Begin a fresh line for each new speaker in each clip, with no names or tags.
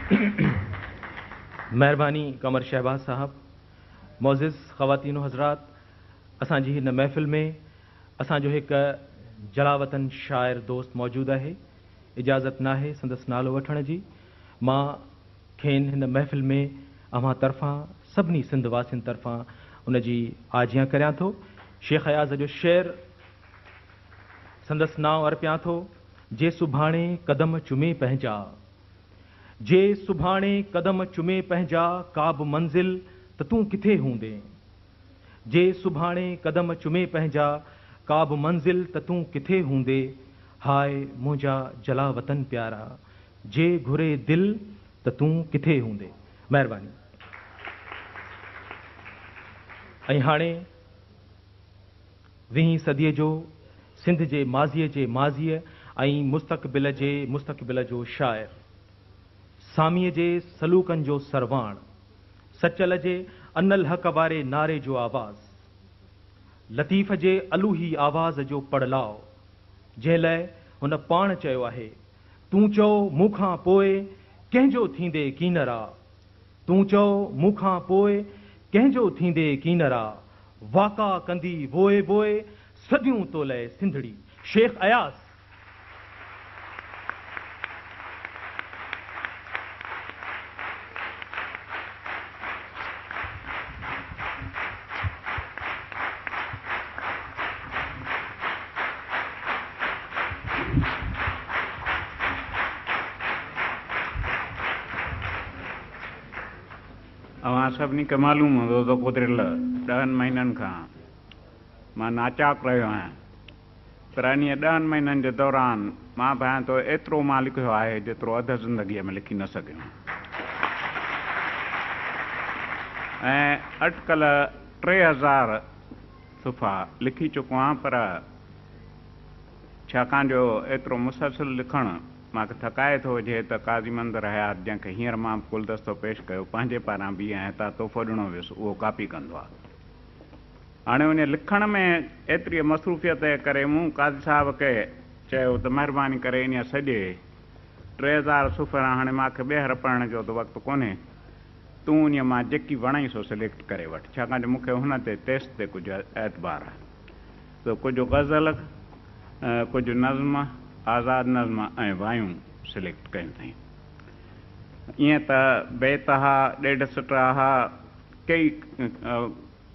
मेहरबानी कमर शहबाज साहब, मोज़िज़ ख़वातीन हज़रात, असांजी हिन महफ़िल में असांजो हिकु जलावतन शाइर दोस्त मौजूद है। इजाज़त ना है संदसि नालो वठण जी। मां खेनि हिन महफ़िल में अव्हां तरफ़ां सभिनी सिंध वासियुनि तरफ़ां उनजी आजियां करियां थो। शेख अयाज़ जो शेर संदसि नाव अर्पियां थो। जे सुभाणे कदम चुमे पंहिंजा, जे सुभाणे कदम चुमे पंहिंजा, का बि मंज़िल त तूं किथे हूंदे। जे सुभाणे कदम चुमे पंहिंजा, का बि मंज़िल त तूं किथे हूंदे। हाय मुंहिंजा जला वतन प्यारा, जे घुरे दिल त तूं किथे हूंदे। महिरबानी। ऐं हाणे 20वीं सदीअ जो सिंध जे माज़ीअ ऐं मुस्तक़बिल जो शाइर, सामीअ जे सलूकनि जो सरवाण, सचल जे अनल हक़ वारे नारे जो आवाज़, लतीफ़ जे अलूही आवाज़ जो पड़लाव, जंहिं लाइ हुन पाण चयो आहे, तूं चओ मूंखां पोइ कंहिंजो थींदे कीनरा, तूं चओ मूंखां पोइ कंहिंजो थींदे कीनरा, वाका कंदी वोए वोए सदियूं तोले सिंधड़ी। शेख अयाज़।
अवां सभिनी खे मालूम हूंदो त गुज़िरियल 10 महीननि खां मां नाचाक रहियो आहियां, पर इन 10 महीननि जे दौरान मां भायां थो एतिरो मां लिखियो आहे जेतिरो अधु ज़िंदगीअ में लिखी न सघियुमि। ऐं अटकल 3000 सुफ़ा लिखी चुको आहियां, पर छाकाणि जो एतिरो मुसलसिल लिखणु मूंखे थकाए थो हुजे त काज़ी मंदर हयात, जंहिंखे हींअर मां गुलदस्तो पेश कयो, पंहिंजे पारां बि ऐं हितां तोहफ़ो ॾिनो वियुसि, उहो कापी कंदो आहे। हाणे उन लिखण में एतिरी मसरूफ़ियत जे करे मूं काज़ी साहिब खे चयो त महिरबानी करे इन सॼे 3000 सुफ़ा हाणे मूंखे ॿीहर पढ़ण जो त वक़्तु कोन्हे, तूं उन मां जेकी वणई सो सिलेक्ट करे वठि, छाकाणि जो मूंखे हुन ते टेस्ट ते कुझु एतबार आहे। त कुझु गज़ल, कुझु नज़्म, आज़ाद नज़्म ऐं वायूं सिलेक्ट कयूं अथई। ईअं त बेतहा, ॾेढ सटाहा, कई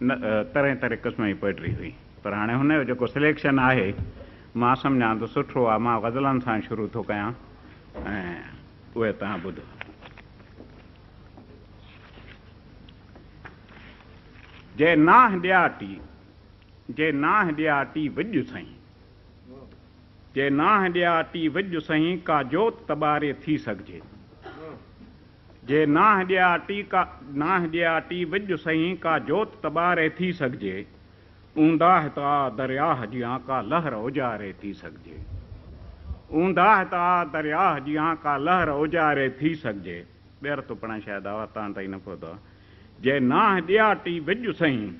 तरह तरह क़िस्म जी पोइट्री हुई, पर हाणे हुनजो जेको सिलेक्शन आहे मां सम्झां थो सुठो आहे। मां ग़ज़लनि सां शुरू थो कयां ऐं उहे तव्हां ॿुधो। जे नाह ॾियाटी, जे नाह ॾियाटी विझ साईं, जे नाह ॾियाटी विझ साईं, का जोत तबारे थी सघिजे। जे नाह ॾियाटी विझ साईं, का जोत तबारे थी सघिजे। ऊंदाह ता दरियाह जियां का लहर उजारे थी सघिजे। ऊंदाह ता दरियाह जियां का लहर उजारे थी सघिजे। ॿीहर तो पढ़ण शायदि आवाज़ तां ताईं न पहुतो। जे नाह ॾियाटी विझ साईं,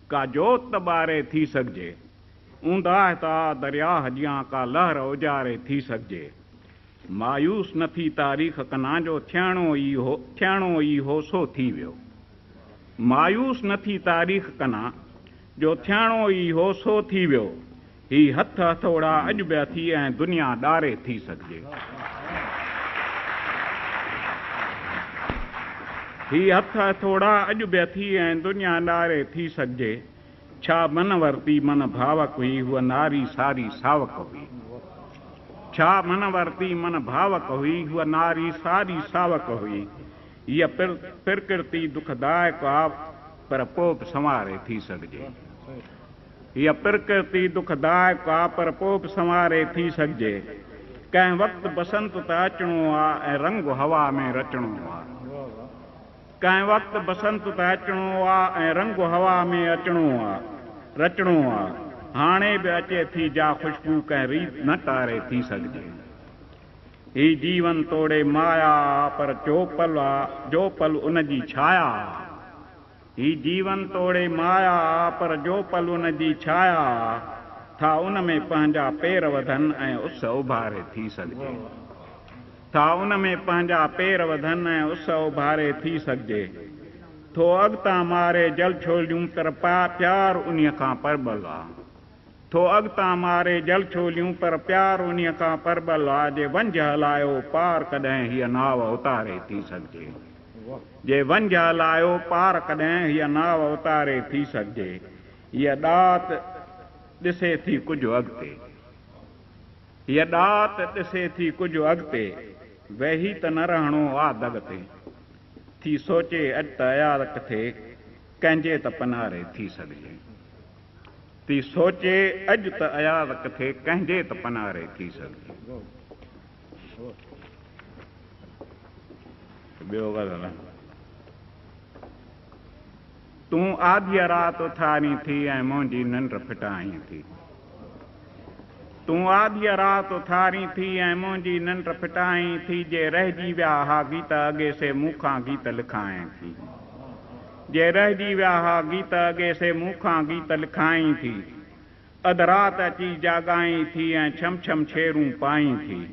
का जोत तबारे थी सघिजे। ऊंदाह ता दरियाह जियां का लहर उजारे थी सघिजे। मायूस न थी तारीख़ कना, जो थियणो ई हो सो थी वियो। मायूस न थी तारीख़ कना, जो थियणो ई हो सो थी वियो। ही हथ हथोड़ा अॼु ॿिया थी ऐं दुनिया ॾारे थी सघिजे। ही हथ हथोड़ा अॼु ॿिया थी ऐं दुनिया ॾारे थी सघिजे। छा मन वरती मन भावक हुई, हूअ नारी सारी सावक हुई। छा मन वरती मन भावक हुई, हूअ नारी सारी सावक हुई। हीअ प्रकृति दुखदायक आ, पर पोइ बि संवारे थी सघिजे। हीअ प्रकृति दुखदायक आ, पर पोइ बि संवारे थी सघिजे। कंहिं वक़्तु बसंत त अचिणो आ ऐं रंग हवा में रचणो आ। कंहिं वक़्तु बसंत त अचिणो आ ऐं रंग हवा में अचिणो आ, रचणो आ। हाणे बि अचे थी जा ख़ुशबू, कंहिं रीत न टारे थी सघिजे। ही जीवन तोड़े माया, पर जो पल उन जी छाया। ही जीवन तोड़े माया, पर जो पल उन जी छाया। था उन में पंहिंजा पेर वधनि ऐं उस उभारे थी सघिजे। था उन में पंहिंजा पेर वधनि ऐं उस उभारे थी सघिजे थो अॻितां मारे जल छोलियूं पर प्यार उन्हीअ खां परबल आहे थो अॻितां मारे जल छोलियूं पर प्यार उन्हीअ खां परबल आहे जे वंझ हलायो पार कॾहिं हीअ नाव उतारे थी सघिजे जे वंझ हलायो पार कॾहिं हीअ नाव उतारे थी सघिजे हीअ ॾात ॾिसे थी कुझु अॻिते हीअ ॾात ॾिसे थी कुझु अॻिते वेही त न रहणो आहे दग ते थी सोचे अॼु त अयाद किथे कंहिंजे त पनारे थी सघिजे थी सोचे अॼु त अयाद किथे कंहिंजे त पनारे थी सघिजे ॿियो गज़ल तूं आधीअ राति उथारी थी ऐं मुंहिंजी निंड फिटाई थी तूं आधीअ राति उथारी थी ऐं मुंहिंजी निंड फिटाई थी जे रहिजी विया हा गीत अॻे से मूंखां गीत लिखाए थी जे रहिजी विया हा गीत अॻे से मूंखां गीत लिखाई थी अधु राति अची जाॻाई थी ऐं छम छम छेरूं पाई थी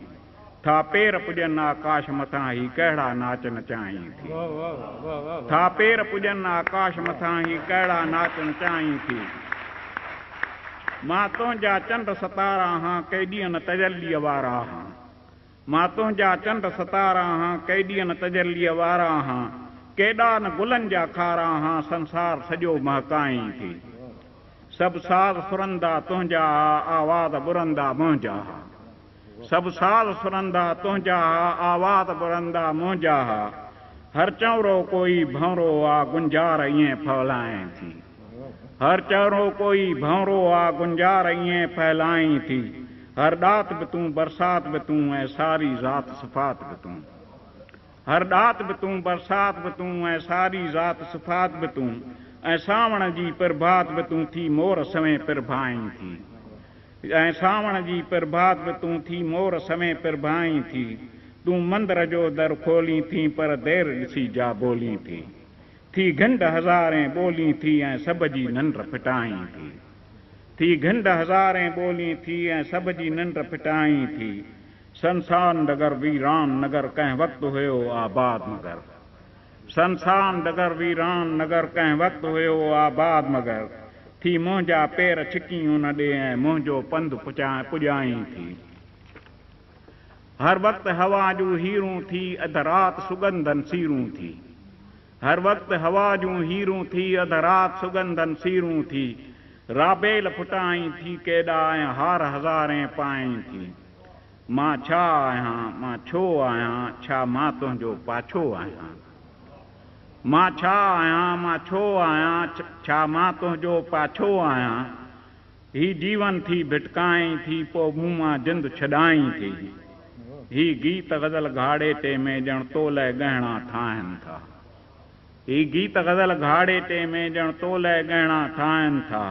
था पेर पुॼनि आकाश मथां ही कहिड़ा नाच नचाई थी था पेर पुॼनि आकाश मथां ही कहिड़ा नाच नचाई थी मां तुंहिंजा चंड सतारा हां केॾीअ न तजल्लीअ वारा हां मां तुंहिंजा चंड सतारा हां केॾीअ न तजल्लीअ वारा हां केॾा न गुलनि जा खारा हां संसार सॼो महकाई थी सभु साज़ सुरंदा तुंहिंजा आवाज़ बुरंदा मुंहिंजा सभु साज़ सुरंदा तुंहिंजा आवाज़ बुरंदा मुंहिंजा हर चौरो कोई भंवरो आ गुंजार ईअं फैलाए थी हर चौरो कोई भंवरो आ गुंजार ईअं फैलाई थी हर ॾात बि तूं बरसात बि तूं ऐं सारी ज़ात सिफ़ात बि तूं हर ॾात बि तूं बरसात बि तूं ऐं सारी ज़ात सिफ़ात बि तूं ऐं सावण जी प्रभात बि तूं थी मोर सवें प्रभाई थी ऐं सावण जी प्रभात बि तूं थी मोर सवें प्रभाई थी तूं मंदर जो दर खोली थी पर देर ॾिसी जा बोली थी घंड हज़ारें ॿोली थी ऐं सभ जी निंड फिटाई थी घंड हज़ारें ॿोली थी ऐं सभ जी निंड फिटाई थी संसार नगर वीरान नगर कंहिं वक़्तु हुयो आबाद मगर संसार नगर वीरान नगर कंहिं वक़्तु हुयो आबाद मगर थी मुंहिंजा पेर छिकियूं न ॾे ऐं मुंहिंजो पंधु पुॼाई थी हर वक़्तु हवा जूं हीरूं थी अधु राति सुगंधन सीरूं थी हर वक़्तु हवा जूं हीरूं थी अधु राति सुगंधन सीरूं थी राबेल फुटाई थी केॾा ऐं हार हज़ारें पाई थी मां छा आहियां मां छो आहियां छा मां तुंहिंजो पाछो आहियां मां छा आहियां मां छो आहियां छा मां तुंहिंजो पाछो आहियां ही जीवन थी भिटकाई थी पोइ मूं मां जिंद छॾाई थी ही गीत गज़ल घाड़े टे में ॼण तोले गहणा ठाहिनि था ही गीत गज़ल घाड़े टे में ॼण तोले गहणा ठाहिनि था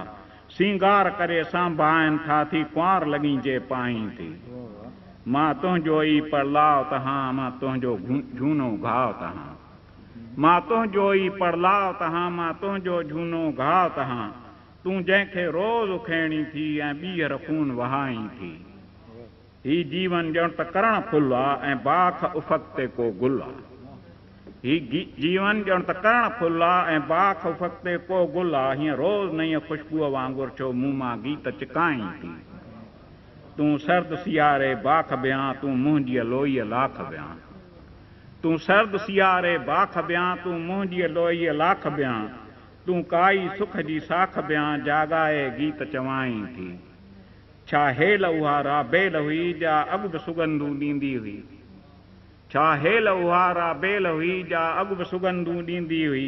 सिंगार करे संभाइनि था थी कुंवार लॻी जे पाई थी मां तुंहिंजो ई परलाव तहां मां तुंहिंजो झूनो घाव तहां मां तुंहिंजो ई परलाव तहां मां तुंहिंजो झूनो घाव तहां तूं जंहिंखे रोज़ उखेणी थी ऐं ॿीहर खून वहाई थी ही जीवन ॼण त करण फुल आहे ऐं बाख उफ़क़ ते को गुल आहे ही जीवन ॼण त करण फुल आहे ऐं बाख उफ़क़ ते को गुल आहे हीअं रोज़ नईं ख़ुशबूअ वांगुरु छो मूं मां गीत चिकाई थी तूं सर्द सियारे बाख बियां तूं मुंहिंजी लोईअ लाख बियां तूं सर्द सियारे बाख बियां तूं मुंहिंजी लोईअ लाख बियां तूं काई सुख जी साख बियां जाॻाए गीत चवाई थी छा हेल उहा राबेल हुई जा अॻु बि सुगंधूं ॾींदी हुई छा हेल उहा राबेल हुई जा अॻु बि सुगंधूं ॾींदी हुई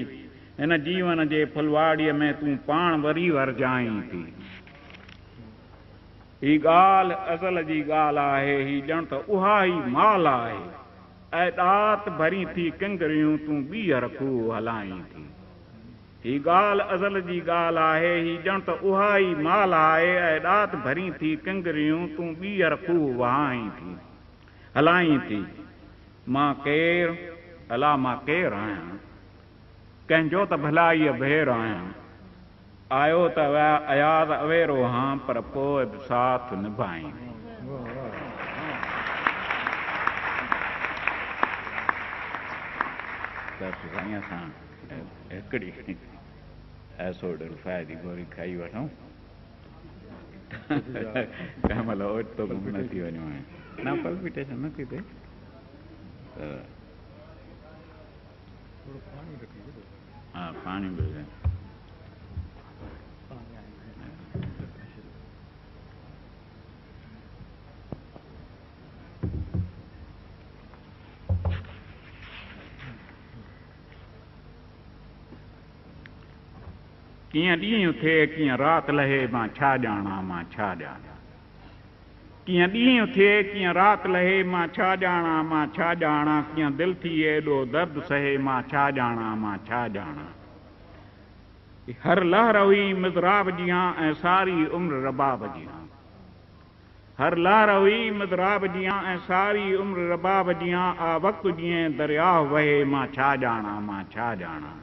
हिन जीवन जे फुलवाड़ीअ में तूं पाण वरी वरजाई थी ही ॻाल्हि अज़ल जी ॻाल्हि आहे ही ॼण त उहा ई माल आहे ऐं ॾात भरी थी किंगरियूं तूं ॿीहर खूह हलाई थी ही ॻाल्हि अज़ल जी ॻाल्हि आहे ही ॼण त उहा ई माल आहे ऐं ॾात भरी थी किंगरियूं तूं ॿीहर खूह वहाई थी हलाई थी मां केरु अला मां केरु आहियां कंहिंजो त भलाईअ भेर आहियां आयो त अयाद अवेरो हां पर पोइ बि साथ निभाई साईं असां हिकिड़ी एसोड फ़ाइदी गोरी खाई वठूं कंहिं महिल ओचितो गुम न थी वञूं न पल्पिटेशन न थी थिए हा पाणी बि कीअं ॾींहुं थिए कीअं राति लहे मां छा ॼाणा मां छा ॼाणा कीअं ॾींहुं थिए कीअं राति लहे मां छा ॼाणा मां छा ॼाणा कीअं दिलि थी एॾो दर्द सहे मां छा ॼाणा मां छा ॼाणा हर लहर हुई मिज़राब जियां ऐं सारी उम्र रबाब जियां हर लहर हुई मिज़राब जियां ऐं सारी उम्र रबाब जियां आ वक़्तु जीअं दरिया वहे मां छा ॼाणा मां छा ॼाणा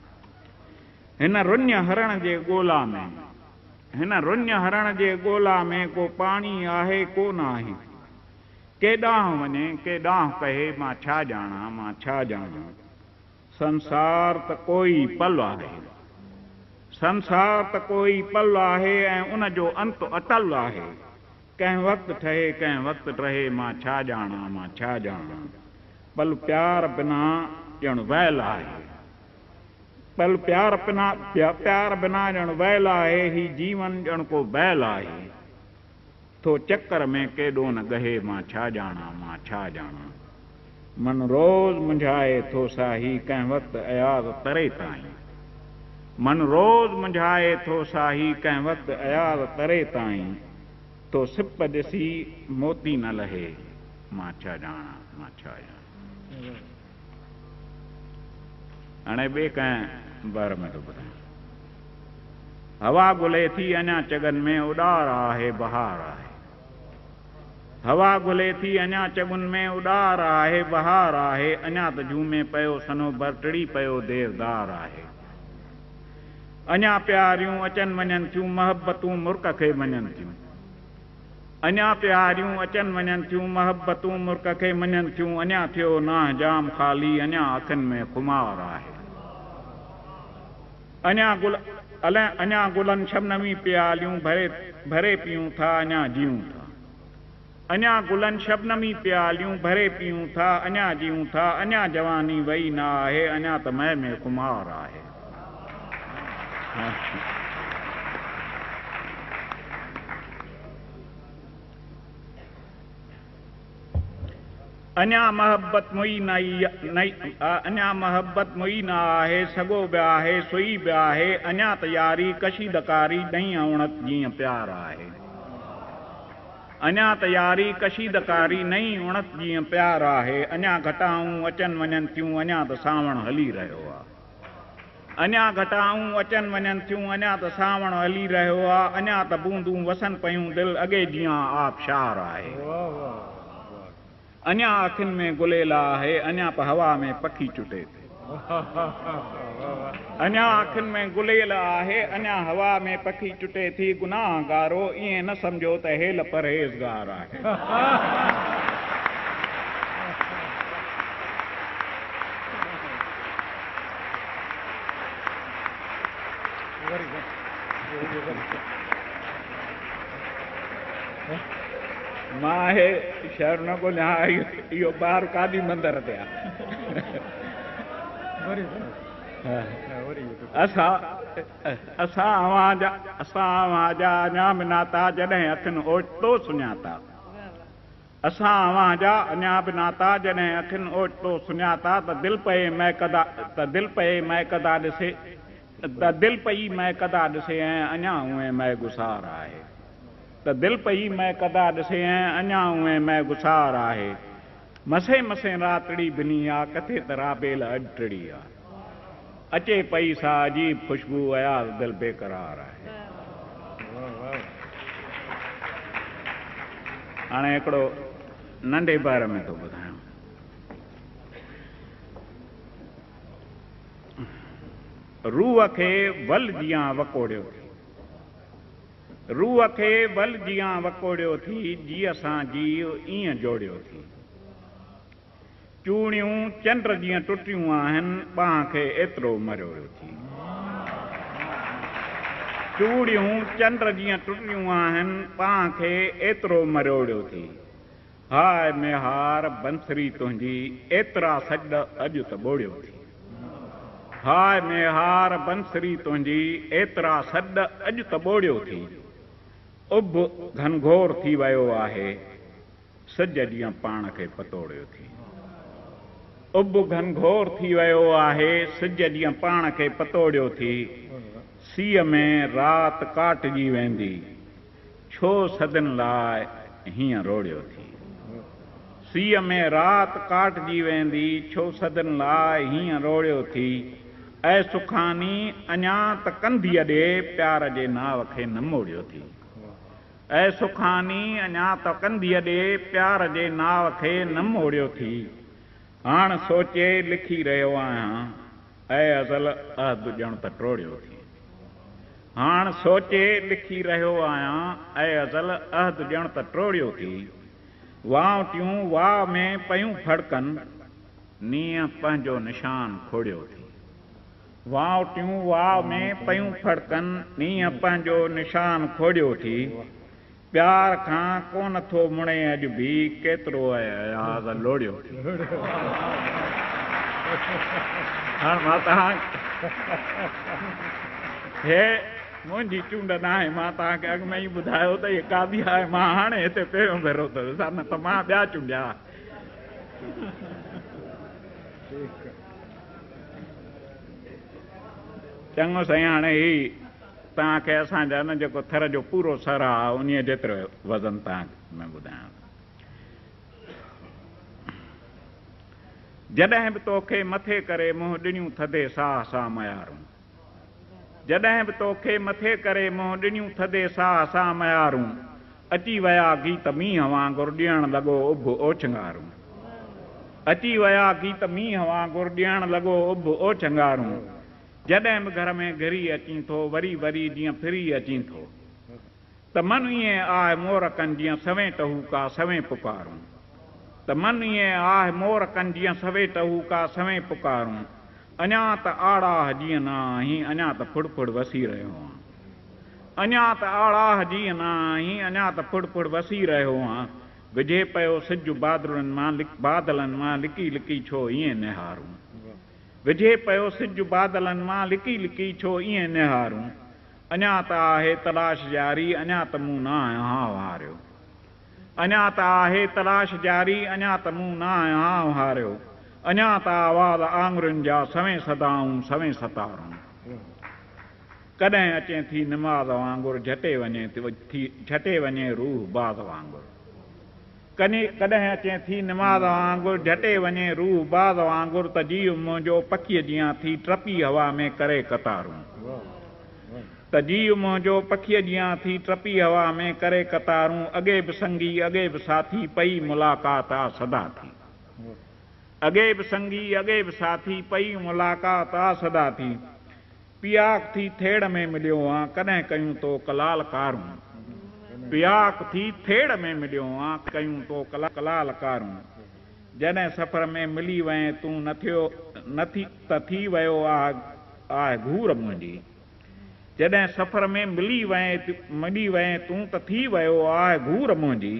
हिन रुञ हरण जे ॻोल्हा में हिन रुञ हरण जे ॻोल्हा में को पाणी आहे कोन आहे केॾांहुं वञे केॾांहुं कहे मां छा ॼाणा मां छा ॼाणा संसार त कोई पल आहे संसार त कोई पल आहे ऐं उन जो अंत अटल आहे कंहिं वक़्तु ठहे कंहिं वक़्तु रहे मां छा ॼाणा मां छा ॼाणा पल प्यार बिना ॼण वैल आहे पल प्यार बिना ॼण वैल आहे ही जीवन ॼण को बैल आहे तो चक्कर में केॾो न गहे मां छा ॼाणा मां छा ॼाणा मन रोज़ मुंझाए थो साही कंहिं वक़्तु अयाज़ तरे ताईं मन रोज़ मुंझाए थो साही कंहिं वक़्तु अयाज़ तरे ताईं तो सिप ॾिसी मोती न लहे मां छा ॼाणा मां छा ॼाणा हाणे ॿिए कंहिं बारे में थो ॿुधायां हवा गुले थी अञा चगनि में उॾार आहे बहार आहे हवा गुले थी अञा चगुनि में उॾार आहे बहार आहे अञा त झूमे पियो सनो बरटड़ी पियो देवदार आहे अञा प्यारियूं अचनि वञनि थियूं मोहबतूं मुर्क खे मञनि थियूं अञा प्यारियूं अचनि वञनि थियूं मोहबतूं मुर्क खे मञनि थियूं अञा थियो नाह जाम ख़ाली अञा अखियुनि में खुमार आहे अञा गुलनि शबनमी प्यालियूं भरे पियूं था अञा जियूं था अञा गुलनि शबनमी प्यालियूं भरे पियूं था अञा जियूं था अञा जवानी वई न आहे अञा त मै में खुमार आहे अञा मोहब्बत मुई अञा मोहब्बत मुई न आहे सॻो बि आहे सुई बि आहे अञा त यारी कशीदकारी ॾहीं औणत जीअं प्यार आहे अञा त यारी कशीदकारी नई उणत जीअं प्यार आहे अञा घटाऊं अचनि वञनि थियूं अञा त सावण हली रहियो आहे अञा घटाऊं अचनि वञनि थियूं अञा त सावण हली रहियो आहे अञा त बूंदूं वसनि पयूं दिलि अॻे जीअं आबशार आहे अञा अखियुनि में गुलेल आहे अञा हवा में पखी चुटे थी अञा अखियुनि में गुलेल आहे अञा हवा में पखी चुटे थी गुनाहगारो ईअं न सम्झो त हेल परहेज़गार आहे मां हे शहर न ॻोल्हियां इहो ॿार कादी मंदर ते आहे असां अवां जा अञा बि नाता जॾहिं अखियुनि ओचितो सुञाता असां अवां जा अञा बि नाता जॾहिं अखियुनि ओचितो सुञाता त दिलि पए महकदा ॾिसे त दिलि पई महकदा ॾिसे ऐं अञा उहे मह गुसार आहे त दिलि पई महकदा ॾिसे ऐं अञा उहे मह गुसार आहे मसे मसे रातड़ी बिनी आहे किथे त राबेल अडड़ी आहे अचे पई सा अजीब ख़ुशबू अयाज़ दिलि बेक़रार आहे हाणे हिकिड़ो नंढे बारे में थो ॿुधायां रूह खे वल जियां वकोड़ियो रूह खे वल जियां वकोड़ियो थी जीअं सां जीव ईअं जोड़ियो थी चूड़ियूं चंड जीअं टुटियूं आहिनि ॿांह खे एतिरो मरोड़ियो थी। चूड़ियूं चंड जीअं टुटियूं आहिनि ॿांह खे एतिरो मरोड़ियो थी। हाय मेहार बंसरी तुंहिंजी एतिरा सॾ अॼु त ॿोड़ियो थी। हाय मेहार बंसरी तुंहिंजी एतिरा सॾ अॼु त ॿोड़ियो थी। उब घनघोर थी वियो आहे सिज जीअं पाण खे पतोड़ियो थी। उब घनघोर थी वियो आहे सिज जीअं पाण खे पतोड़ियो थी। सीअ में राति काटजी वेंदी छो सदन लाइ हीअं रोड़ियो थी। सीअ में राति काटजी वेंदी छो सदन लाइ हीअं रोड़ियो थी। ऐं सुखानी अञा त कंधीअ ॾे प्यार जे नाव खे न मोड़ियो थी। ऐं सुखानी अञा त कंधीअ ॾे प्यार जे नाव खे न मोड़ियो थी। हाण सोचे लिखी रहियो आहियां ऐं अज़ल अहद ॼण त टोड़ियो थी। हाण सोचे लिखी रहियो आहियां ऐं अज़ल अहद ॼण त टोड़ियो थी। वावटियूं वाह में पयूं फड़कनि नीअं पंहिंजो निशान खोड़ियो थी। वावटियूं वाह में पयूं फड़कनि नीअं पंहिंजो निशान खोड़ियो थी। प्यार खां कोन थो मुणे अॼु बि केतिरो अयाज़ लोड़ियो थी। हाणे मां तव्हां हे मुंहिंजी चूंड न आहे। मां तव्हांखे अॻु में ई ॿुधायो त इहे कादी आहे। मां हाणे हिते पहिरियों भेरो अथसि न त मां ॿिया चूंडिया। चङो साईं हाणे ही तव्हांखे असांजा न जेको थर जो पूरो सर आहे उन जेतिरो वज़न तव्हांखे मैं ॿुधायां। जॾहिं बि तोखे मथे करे मुंहुं ॾिनियूं थधे साह सां मयारूं। जॾहिं बि तोखे मथे करे मुंहुं ॾिनियूं थधे साह सां मयारूं। अची विया गीत मींहं वांगुरु ॾियणु लॻो उभ ओछंगारूं। अची विया गीत मींहं वांगुरु ॾियणु लॻो उभ ओछंगारूं। जॾहिं बि घर में घिरी अची थो वरी वरी जीअं फिरी अची थो त मन ईअं आहे मोरकनि जीअं सवें टहू का सवें पुकारूं। त मन ईअं आहे मोरकनि जीअं सवें टहू का सवें पुकारूं। अञा त आड़ाह जीअं न आहीं अञा त फुड़ फुड़ वसी रहियो आहियां। अञा त आड़ाह जीअं न आहीं अञा त फुड़ फुड़ वसी रहियो आहियां। विझे पियो सिज बादलनि मां लिकी लिकी छो ईअं निहारूं। विझे पियो सिज बादलनि मां लिकी लिकी छो ईअं निहारूं। अञा त आहे तलाश जारी अञा त मूं न आहियां हारियो। अञा त आहे तलाश जारी अञा त मूं न आहियां हारियो। अञा त आवाज़ आङुरियुनि जा सवें सदाऊं सवें सतारूं। कॾहिं अचे थी निमाज़ वांगुरु झटे वञे रूह बाज़ वांगुरु। कॾहिं अचे थी निमाज़ वांगुरु झटे वञे रूह बाज़ वांगुरु। त जीव मुंहिंजो पखीअ जीअं थी टपी हवा में करे कतारूं। त जीव मुंहिंजो पखीअ जीअं थी टपी हवा में करे कतारूं। अॻे बि संगी अॻे बि साथी पई मुलाक़ात आ सदा थी। अॻे बि संगी अॻे बि साथी पई मुलाक़ात आ सदा थी। पियाक थी थेड़ में मिलियो आ कॾहिं कयूं तो कलाल कारूं। पियाक थी थेड़ में मिलियो आ कयूं तो कलाल कारूं। जॾहिं सफ़र में मिली वएं तूं नथी त थी वियो आहे घूर मुंहिंजी। जॾहिं सफ़र में मिली वएं तूं त थी वियो आहे घूर मुंहिंजी।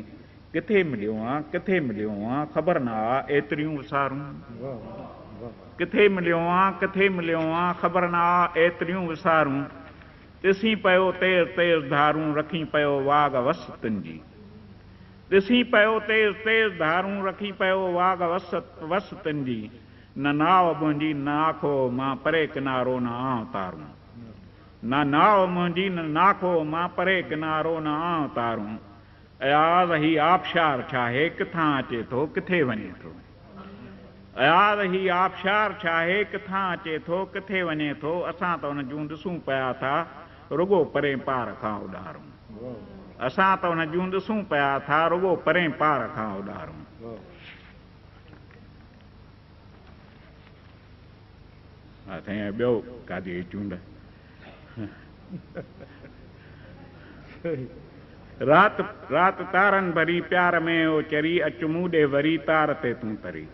किथे मिलियो आ ख़बर न आ एतिरियूं विसारूं। किथे मिलियो आ ख़बर न आ एतिरियूं विसारूं। ॾिसी पियो तेज़ तेज़ धारूं रखी पियो वाघ वसतुनि जी। ॾिसी पियो तेज़ तेज़ धारूं रखी पियो वाघ वसतुनि जी। न नाव मुंहिंजी न आखो मां परे किनारो न आऊं तारूं। न नाव मुंहिंजी न नाखो मां परे किनारो न आऊं तारूं। अयाज़ ही आबशार छाहे किथां अचे थो किथे वञे थो। अयाज़ ही आबशार छाहे किथां अचे थो किथे वञे थो। असां त हुन जूं ॾिसूं पिया था रुगो परे पार खां उॾारूं। असां त हुन जूं ॾिसूं पिया था रुगो परे पार खां उॾारूं। हा साईं ॿियो कादी चूंड। रात तारन भरी प्यार में ओ चरी अच मूं ॾे वरी तार ते तूं तरी।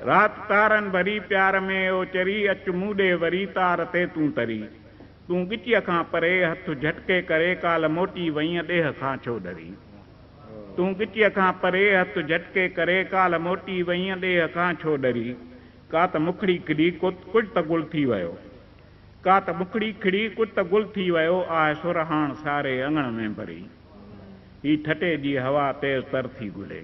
रात तारन भरी प्यार में ओ चरी अच मूडे वरी तार ते तूं तरी तूं गिचीअ खां परे हथ झटके करे काल मोटी वईअ ॾेह खां छो डरी तूं गिचीअ खां परे हथ झटके करे काल मोटी वईअ ॾेह खां छो डरी का त मुखड़ी खिड़ी कुझ त गुल थी वियो का त मुखड़ी खिड़ी कुझ त गुल थी वियो आहे सुरहाण सारे अङण में भरी ही ठटे जी हवा तेज़ तर थी गुले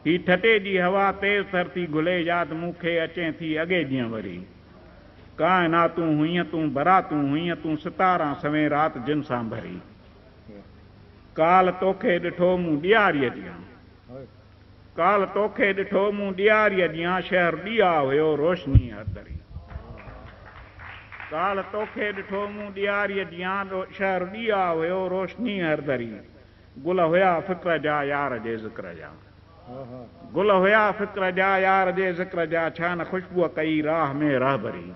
ही ठटे जी हवा तेज़ तर थी गुले यादि मूंखे अचे थी अॻे ॾींहुं वरी काइनातूं हुईं तूं बरातूं हुईं तूं सितारा सवें राति जिन सां भरी काल तोखे ॾिठो मूं ॾियारीअ ॾींहुं काल तोखे ॾिठो मूं ॾियारीअ ॾींहुं शहर ॾीआ हुयो रोशनी हरदरी काल तोखे ॾिठो मूं ॾियारीअ ॾींहुं शहर ॾीआ हुयो रोशनी हरदरी गुल हुया फ़िक्र जा यार जे ज़िक्र जा गुल हुया फ़िक्र जा यार जे ज़िक्र जा छा न ख़ुशबूअ कई राह में रहबरी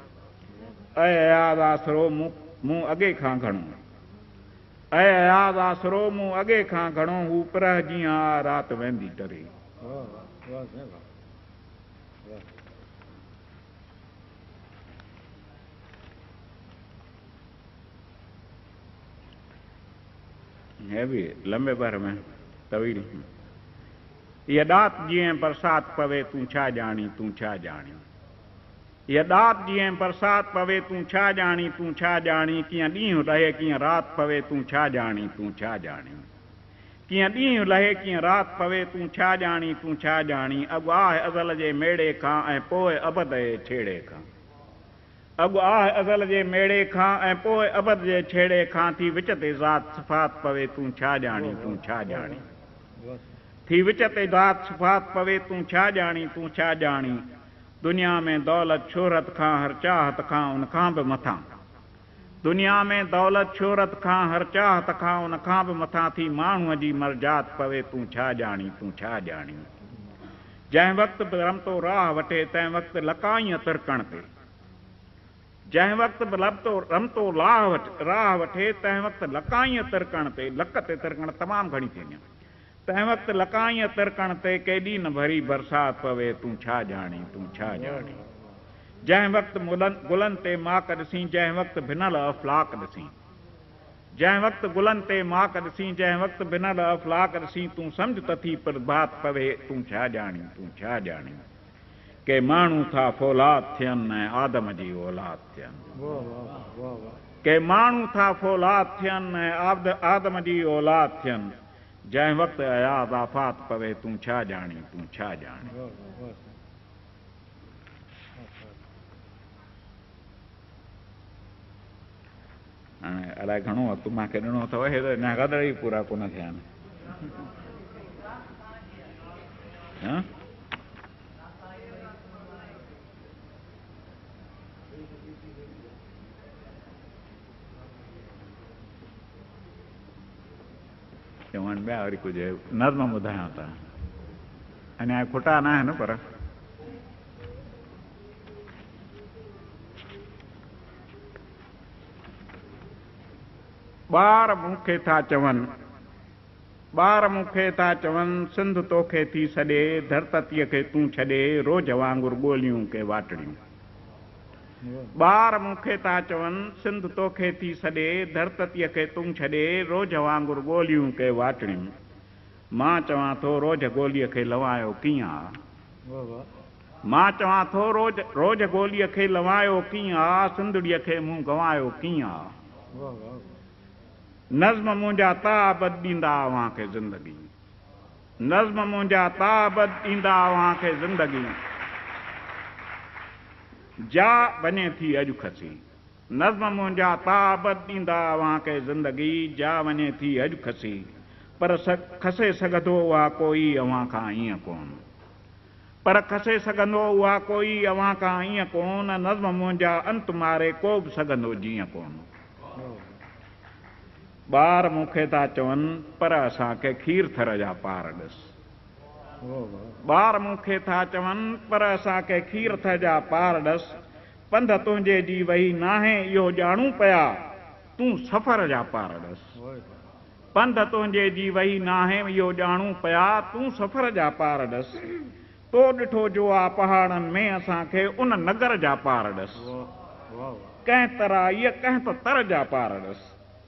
ऐं यादि आसरो मूं अॻे खां घणो ऐं यादि आसरो मूं अॻे खां घणो हू प्रह जीअं आ राति वेंदी टरी है भी लंबे भर में तवील ये दात जीअं बरसात पवे तूं छा ॼाणी तूं छा ॼाणी ये दात जीअं बरसात पवे तूं छा ॼाणी तूं छा ॼाणी कीअं ॾींहुं लहे कीअं राति पवे तूं छा ॼाणी तूं छा ॼाणी कीअं ॾींहुं लहे कीअं राति पवे तूं छा ॼाणी तूं छा ॼाणी अॻु आहे अज़ल जे मेड़े खां ऐं पोइ अबद जे छेड़े खां अॻु आहे अज़ल जे मेड़े खां ऐं पोइ अबद जे छेड़े खां थी विच ते ज़ात सिफ़ात पवे तूं छा ॼाणी तूं छा ॼाणी थी विच ते ज़ात सिफ़ात पवे तूं छा ॼाणी तूं छा ॼाणी दुनिया में दौलत शोहरत खां हर चाहत खां उन खां बि मथां दुनिया में दौलत शोहरत खां हर चाहत खां उन खां बि मथां थी माण्हूअ जी मर्जात पवे तूं छा ॼाणी तूं छा ॼाणी जंहिं वक़्तु बि रमतो राह वठे तंहिं वक़्तु लकाईअ तिरकण ते जंहिं वक़्तु बि रमतो राह वठे तंहिं वक़्तु लकाईअ तिरकण ते लक ते तिरकण तमामु घणी थींदियूं तंहिं वक़्तु लकाईअ तिरकण ते केॾी न भरी बरसाति पवे तूं छा ॼाणी तूं छा ॼाणी जंहिं वक़्तु गुलनि ते माक ॾिसी जंहिं वक़्तु भिनल अफ़लाक ॾिसी जंहिं वक़्तु गुलनि ते माक ॾिसी जंहिं वक़्तु भिनल अफ़लाक ॾिसी तूं सम्झ त थी प्रभात पवे तूं छा ॼाणी तूं छा ॼाणी के माण्हू था फौलाद थियनि ऐं आदम जी औलाद थियनि के माण्हू था फौलाद थियनि ऐं आदम जी औलाद थियनि जंहिं वक़्तु यादि आफ़ात पवे तूं छा ॼाणी तूं छा ॼाणी हाणे अलाए घणो वक़्तु मूंखे ॾिनो अथव हे त अञा गदड़ ई पूरा कोन थिया आहिनि चवनि ॿिया वरी कुझु नज़्म ॿुधायां था अञा खुटा न आहिनि पर ॿार मूंखे था चवनि सिंध तोखे थी सॾे धरतीअ खे तूं छॾे रोज़ वांगुरु ॻोल्हियूं के वाटड़ियूं ॿार मूंखे था चवनि सिंध तोखे थी सॾे धरतीअ खे तूं छॾे रोज़ वांगुरु ॻोल्हियूं के वाटड़ियूं मां चवां थो रोज़ ॻोल्हीअ खे लवायो कीअं आहे मां चवां थो रोज़ ॻोल्हीअ खे लवायो कीअं आहे सिंधड़ीअ खे मूं गवायो कीअं आहे नज़्म मुंहिंजा ताबत ॾींदा अव्हांखे ज़िंदगी नज़्म मुंहिंजा ताबत ॾींदा अव्हांखे ज़िंदगी जा वञे थी अॼु खसी नज़्म मुंहिंजा ताबत ॾींदा अव्हांखे ज़िंदगी जा वञे थी अॼु खसी पर खसे सघंदो उहा कोई अव्हां खां ईअं कोन पर खसे सघंदो उहा कोई अव्हां खां ईअं कोन नज़्म मुंहिंजा अंत मारे को बि सघंदो जीअं कोन ॿार मूंखे था चवनि पर असांखे खीर थर जा पार ॾिस ॿार मूंखे था चवनि पर असांखे खीर थर जा पार ॾिस पंध तुंहिंजे जी वही नाहे इहो ॼाणूं पिया तूं सफ़र जा पार ॾिस पंध तुंहिंजे जी वही नाहे इहो ॼाणूं पिया तूं सफ़र जा पार ॾिस तो ॾिठो जो आ पहाड़नि में असांखे उन नगर जा पार ॾस कंहिं तरह इहा कंहिं त तर जा पार ॾस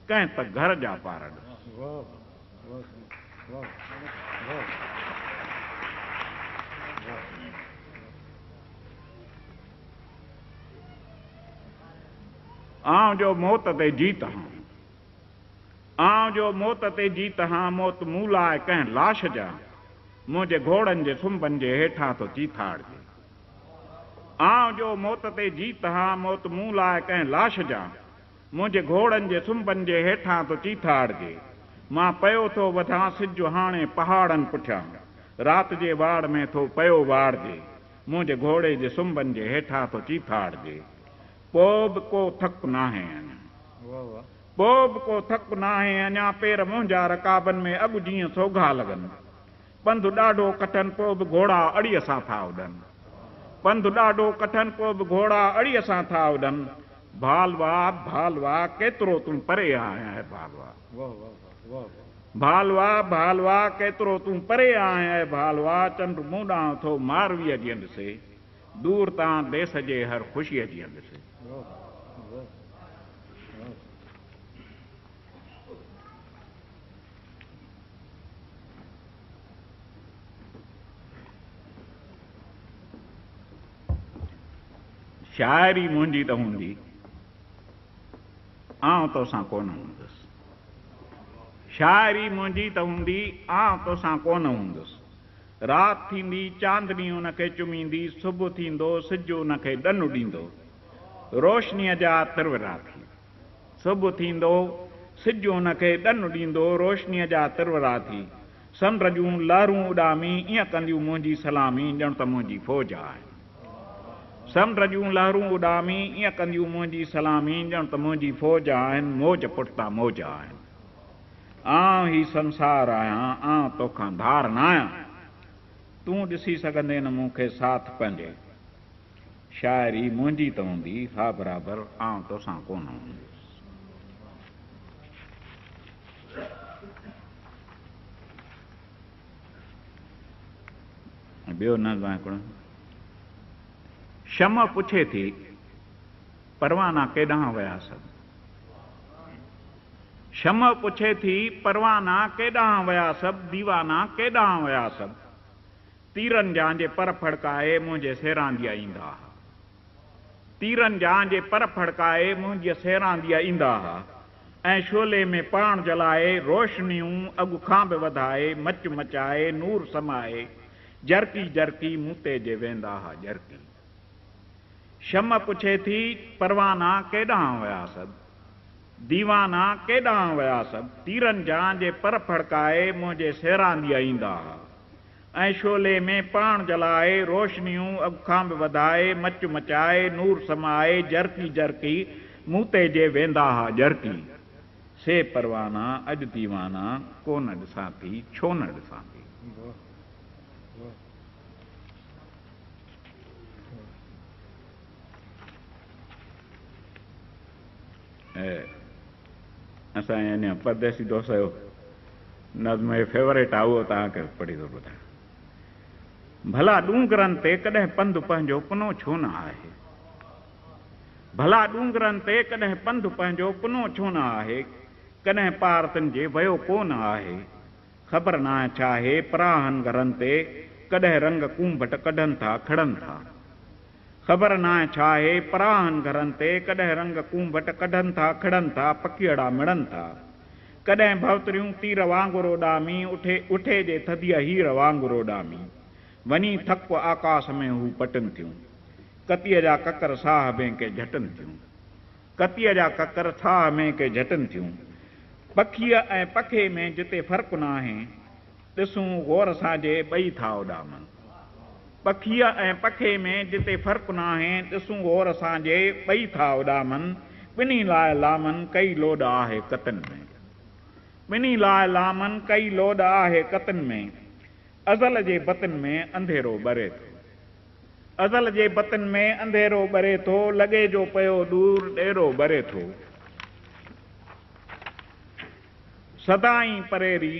कंहिं त घर जा पार ॾस आउं जो मौत ते जीत हां आउं जो मौत ते जीत हां मौत मूं लाइ कंहिं लाश जा मुंहिंजे घोड़नि जे सुंभनि जे हेठां तो चीथाड़जे आउं जो मौत ते जीत हां मौत मूं लाइ कंहिं लाश जा मुंहिंजे घोड़नि जे सुंभनि जे हेठां तो चीथाड़जे मां पियो थो वधां सिज हाणे पहाड़नि पुठियां राति जे वाड़ में थो पियो वाड़जे मुंहिंजे घोड़े जे सुंभनि जे हेठां तो चीथाड़जे पोइ बि को थक नाहे अञा पोइ बि को थक नाहे अञा पेर मुंहिंजा रकाबनि में अॻु जीअं सोघा लॻनि पंधु ॾाढो कठनि पोइ बि घोड़ा अड़ीअ सां था उॾनि पंधु ॾाढो कठनि पोइ बि घोड़ा अड़ीअ सां था उॾनि भालवा भालवा केतिरो तूं परे आहीं भालवा भालवा भालवा केतिरो तूं परे आहीं भालवा चंड मूं ॾांहुं थो मारवीअ जी ॾिसे दूर तां देस जे हर ख़ुशीअ जी ॾिसे शाइरी मुंहिंजी त हूंदी आउं तोसां कोन हूंदुसि शाइरी मुंहिंजी त हूंदी आउं तोसां कोन हूंदुसि राति थींदी चांदनी उनखे चुमींदी सुबुह थींदो सिज उनखे ॾनु ॾींदो रोशनीअ जा तिरवरा थी सुबुह थींदो सिज उनखे ॾनु ॾींदो रोशनीअ जा तिरवरा थी समुंड जूं लहरूं उॾामी ईअं कंदियूं मुंहिंजी सलामी ॼण त मुंहिंजी फ़ौज आहे समुंड जूं लहरूं उॾामी ईअं कंदियूं मुंहिंजी सलामी ॼण त मुंहिंजी फ़ौज आहिनि मौज पुठितां मौज आहिनि आउं ही संसार आहियां आउं तोखां धार न आहियां तूं ॾिसी सघंदे न मूंखे साथ पंहिंजे शाइरी मुंहिंजी त हूंदी हा बराबरि आउं तोसां कोन हूंदुसि ॿियो नज़्म हिकिड़ो शम पुछे थी परवाना केॾांहुं विया सभु शम पुछे थी परवाना केॾांहुं विया सभु दीवाना केॾांहुं विया सभु तीरनि जांजे पर फड़काए मुंहिंजे सेरांदीअ ईंदा हुआ तीरनि जांजे पर फड़काए मुंहिंजे सेरांदीअ ईंदा हुआ ऐं शोले में पाण जलाए रोशनियूं अॻु खां बि वधाए मच मचाए नूर समाए जरकी जरकी मूं ते जे वेंदा हुआ जरकी शम पुछे थी परवाना केॾांहुं विया सभु दीवाना केॾांहुं विया सभु तीरनि जांजे पर फड़काए मुंहिंजे सेरांदीअ ईंदा हुआ ऐं शोले में पाण जलाए रोशनियूं अॻु खां बि वधाए मच मचाए नूर समाए जरकी जरकी मूं ते जे वेंदा हुआ जरकी से परवाना अॼु दीवाना कोन ॾिसां थी छो न ॾिसां थी असांजे अञा परदेसी दोस्त जो नज़्म फेवरेट आहे उहो तव्हांखे पढ़ी थो ॿुधायां भला डूंगरनि ते कॾहिं पंधु पंहिंजो पुनो छो न आहे भला डूंगरनि ते कॾहिं पंधु पंहिंजो पुनो छो न आहे कॾहिं पारतनि जे वियो कोन आहे ख़बर न आहे छा आहे पराहनि घरनि ते कॾहिं रंग कूंभट कढनि था खड़नि था ख़बर न आहे छा आहे पराहनि घरनि ते कॾहिं रंग कूंभट कढनि था खड़नि था पखियड़ा मिड़नि था कॾहिं भवतरियूं तीर वांगुरु उॾामी उठे जे थधीअ हीर वांगुरु उॾामी वञी थक आकाश में हू पटनि थियूं कतीअ जा ककर साह में के झटनि थियूं कतीअ जा ककर साह में के झटनि थियूं पखीअ ऐं पखे में जिते फ़र्क़ु न आहे ॾिसूं गौर सां जे ॿई था उॾामनि पखीअ ऐं पखे में जिते फ़र्क़ु न आहे ॾिसूं गौर सां जे ॿई था उॾामनि ॿिन्ही लाइ लामन कई लोॾ आहे कतनि में ॿिन्ही लाइ लामन कई लोॾ आहे कतनि में अज़ल जे बतन में अंधेरो ॿरे थो अज़ल जे बतन में अंधेरो ॿरे थो लॻे जो पियो दूर ॾेरो ॿरे थो सदाई परेरी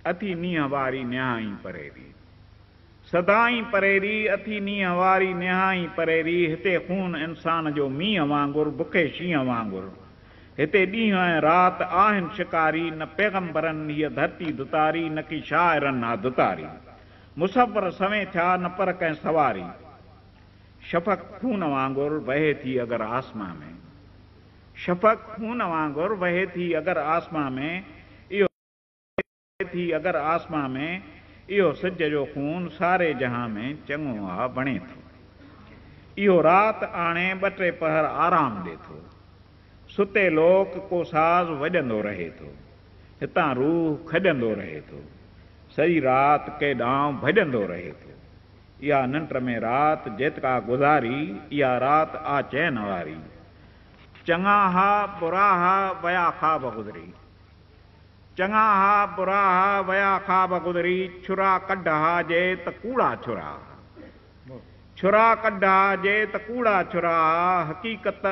अथी नींहं वारी न्याही परेरी सदाई परेरी अथी नीह वारी निहाई परेरी हिते खून इंसान जो मींहं वांगुरु बुखे शींहं वांगुरु हिते ॾींहं ऐं राति आहिनि शिकारी न पैगंबरनि हीअ धरती दुतारी न की शाइरनि हा दुतारी मुसफ़र सवें थिया न पर कंहिं सवारी शफ़क़ खून वांगुरु वहे थी अगरि आसमां में शफ़क़ खून वांगुरु वहे थी अगरि आसमां में इहो थी अगरि आसमां में इहो सिज जो खून सारे जहां में चङो आहे बणे थो इहो राति आणे ॿ टे पहर आराम ॾे थो सुते लोक को साज़ वॼंदो रहे थो हितां रूह खॼंदो रहे थो सॼी राति केॾांहुं भॼंदो रहे थो इहा निंड में राति जेतिरा गुज़ारी इहा राति आ चैन वारी चङा हा बुरा हा वया ख़्वाब गुज़री चङा हा बुरा हा वया ख़्वाब गुज़री छुरा कढ हा जे त कूड़ा छुरा छुरा कढ हा जे त कूड़ा छुरा हक़ीक़त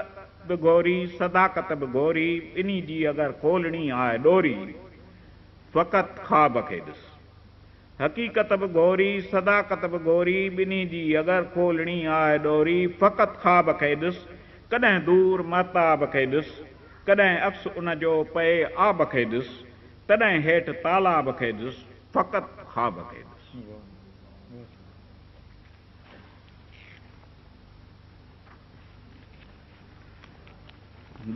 बि गोरी सदाकत बि गोरी ॿिन्ही जी अगरि खोलणी आहे डोरी फ़क़ति ख़्वाब खे ॾिस हक़ीक़त बि गोरी सदाकत बि गोरी ॿिन्ही जी अगरि खोलणी आहे डोरी फ़क़ति ख़्वाब खे ॾिस कॾहिं दूर महताब खे ॾिस कॾहिं अफ़्स उन जो पए आब खे ॾिस तॾहिं हेठि तालाब खे ॾिस फ़क़ति ख़्वाब खे ॾिस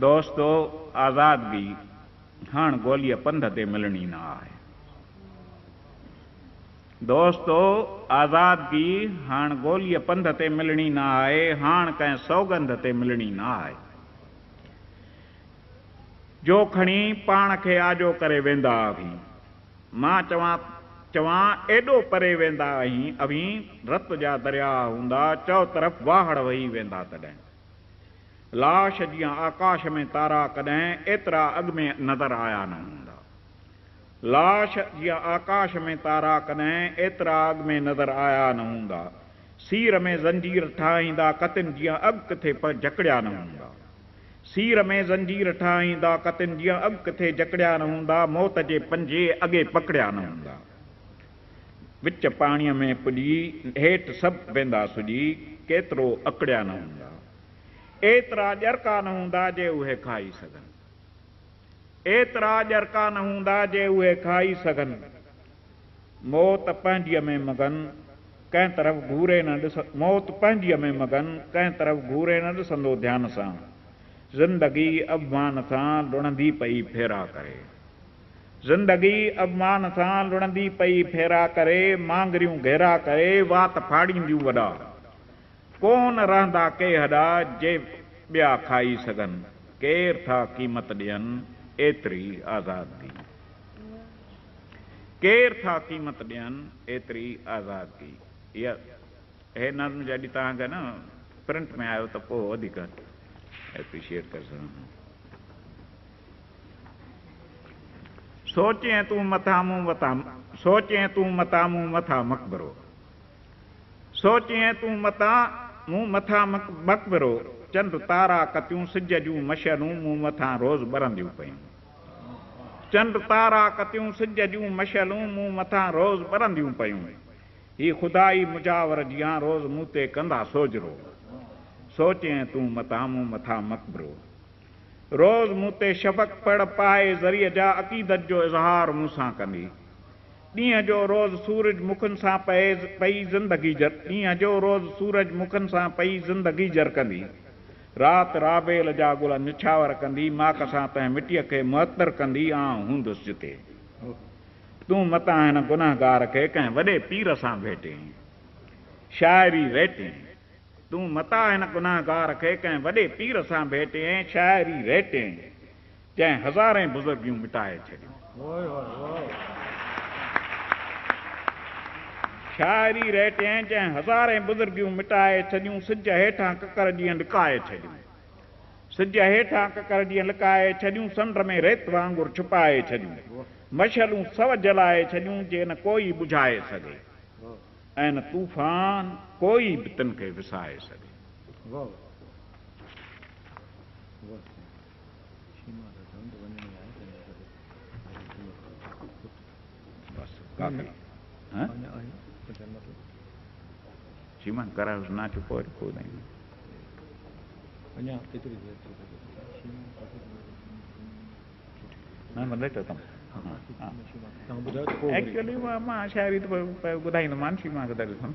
दोस्तो आज़ादगी हाणे ॻोल्हीअ पंध ते मिलणी न आहे दोस्तो आज़ादगी हाणे ॻोल्हीअ पंध ते मिलणी न आहे हाणे कंहिं सौगंध ते मिलणी न आहे जो खणी पाण खे आजो करे वेंदा आहीं मां चवां एॾो परे वेंदा आहीं अभी रत जा दरिया हूंदा चओ तरफ़ वाहड़ वही वेंदा तॾहिं लाश जीअं आकाश में तारा कॾहिं एतिरा अॻ में नज़र आया न हूंदा लाश जीअं आकाश में तारा कॾहिं एतिरा अॻ में नज़र आया न हूंदा सीर में ज़ंजीर ठाहींदा कतिन जीअं अॻु किथे जकड़िया न हूंदा सीर में ज़ंजीर ठाहींदा कतिन जीअं अॻु किथे जकड़िया न हूंदा मौत जे पंजे अॻे पकड़िया न हूंदा विच पाणीअ में पुॼी हेठि सभु वेंदा सुॼी केतिरो अकड़िया न हूंदा एतिरा ॼरका न हूंदा जे उहे खाई सघनि एतिरा ॼरका न हूंदा जे उहे खाई सघनि मौत पंहिंजीअ में मगन कंहिं तरफ़ घूरे न ॾिस मौत पंहिंजीअ में मगन कंहिं तरफ़ घूरे न ॾिसंदो ध्यान सां ज़िंदगी अभिमान सां लुणंदी पई फेरा करे ज़िंदगी अभिमान सां लुणंदी पई फेरा करे मांगरियूं घेरा करे वात फाड़ींदियूं वॾा कोन रहंदा के हॾा जे ॿिया खाई सघनि केर था क़ीमत ॾियनि एतिरी आज़ादगी केर था क़ीमत ॾियनि एतिरी आज़ादगी इहा हे नज़्म जॾहिं तव्हांखे न प्रिंट में आयो त पोइ वधीक एप्रिशिएट करे सघंदुमि सोचें तूं मथां मूं मथां सोचें तूं मथां मूं मथां मक़बरो सोचें तूं मथां मूं मथां मक़बरो चंड तारा कतियूं सिज जूं मशरूं मूं मथां रोज़ ॿरंदियूं पयूं चंड तारा कतियूं सिज जूं मशलूं मूं मथां रोज़ ॿरंदियूं पयूं ही ख़ुदाई मुजावर जियां रोज़ मूं ते कंदा सोजरो सोचें तूं मथां मूं मथां मक़बरो रोज़ मूं ते शफ़क़ पड़ पाए ज़रिए जा अक़ीदत जो इज़हार मूंसां कंदी ॾींहं जो रोज़ सूरज मुखनि सां पई ज़िंदगी जर ॾींहं जो रोज़ सूरज मुखनि सां पई ज़िंदगी जरकंदी राति राबेल जा गुल निछावर कंदी माक सां तंहिं मिटीअ खे मुअतर कंदी आउं हूंदुसि जिते तूं मतां हिन गुनहगार खे कंहिं वॾे पीर सां भेटे शाइरी रेटे तूं मतां हिन गुनहगार खे कंहिं वॾे पीर सां भेटे शाइरी रेटे जंहिं हज़ारें बुज़ुर्गियूं मिटाए छॾियूं शाइरी रेटे जंहिं हज़ारें बुज़ुर्गियूं मिटाए छॾियूं सिज हेठां ककर ॾींहं लिकाए छॾियूं सिज हेठां ककर ॾींहं लिकाए छॾियूं समुंड में रेत वांगुरु छुपाए छॾियूं मशलूं सव जलाए छॾियूं जे न कोई बुझाए सघे ऐं न तूफ़ान कोई बि तिन खे विसाए सघे बस सीमा करायोसि ना चुप वरी पोइ ॿुधाईंदुमि
अञा एतिरी देरि
न न लेट अथमि
तव्हां ॿुधायो त पोइ वरी।
एक्चुअली मां शायरी त ॿुधाईंदोमान सीमा खे दर्शन